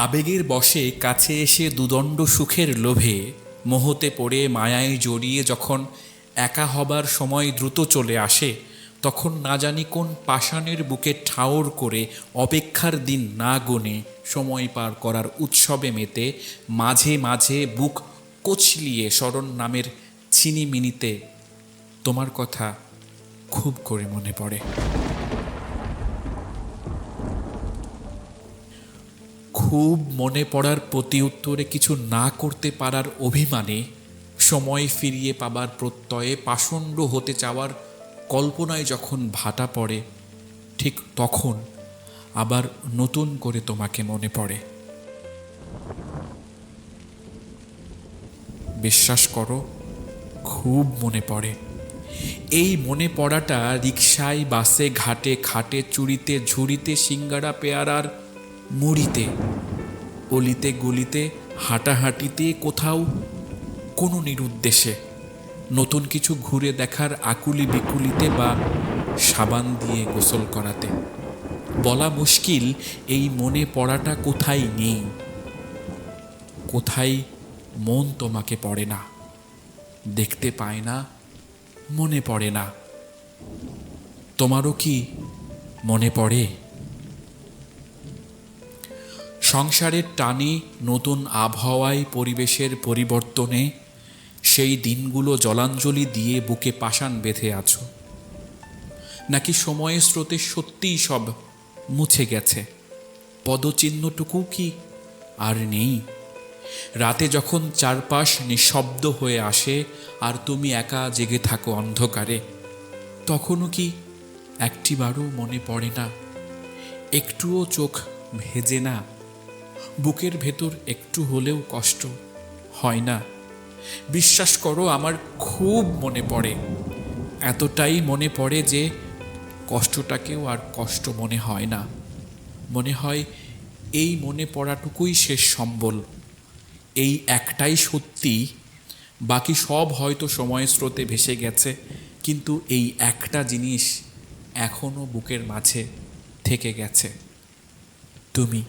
আবেগের বশে কাছে এসে দুদণ্ড সুখের লোভে মোহতে পড়ে মায়ায় জড়িয়ে যখন একা হবার সময় দ্রুত চলে আসে, তখন না জানি কোন পাষাণের বুকে ঠাউর করে অপেক্ষার দিন না গুনে সময় পার করার উৎসবে মেতে মাঝে মাঝে বুক কোচলিয়ে স্মরণ নামের ছিনিমিনিতে তোমার কথা খুব করে মনে পড়ে। খুব মনে পড়ার প্রতি উত্তরে কিছু না করতে পারার অভিমানে, সময় ফিরিয়ে পাবার প্রত্যয়ে পাষণ্ড হতে চাওয়ার কল্পনায় যখন ভাটা পড়ে, ঠিক তখন আবার নতুন করে তোমাকে মনে পড়ে। বিশ্বাস করো, খুব মনে পড়ে। এই মনে পড়াটা রিকশায়, বাসে, ঘাটে, খাটে, চুরিতে, ঝুড়িতে, সিঙ্গারা, পেয়ারার মুড়িতে, অলিতে গলিতে, হাঁটাহাঁটিতে, কোথাও কোনো নিরুদ্দেশে নতুন কিছু ঘুরে দেখার আকুলি বিকুলিতে বা সাবান দিয়ে গোসল করাতে। বলা মুশকিল এই মনে পড়াটা কোথায় নেই, কোথায় মন তোমাকে পড়ে না, দেখতে পায় না, মনে পড়ে না। তোমারও কি মনে পড়ে? সংসারের টানে, নতুন আবহাওয়ায়, পরিবেশের পরিবর্তনে সেই দিনগুলো জলাঞ্জলি দিয়ে বুকে পাষাণ বেঁধে আছো, নাকি সময়ের স্রোতে সত্যিই সব মুছে গেছে, পদচিহ্নটুকু কি আর নেই? রাতে যখন চারপাশ নিঃশব্দ হয়ে আসে আর তুমি একা জেগে থাকো অন্ধকারে, তখনও কি একটিবারও মনে পড়ে না? একটুও চোখ ভেজে না? বুকের ভেতর একটু হলেও কষ্ট হয় না? বিশ্বাস করো, আমার খুব মনে পড়ে। এতটাই মনে পড়ে যে কষ্টটাকেও আর কষ্ট মনে হয় না। মনে হয় এই মনে পড়াটুকুই শেষ সম্বল, এই একটাই সত্যি, বাকি সব হয়তো সময়ের স্রোতে ভেসে গেছে, কিন্তু এই একটা জিনিস এখনো বুকের মাঝে থেকে গেছে, তুমি।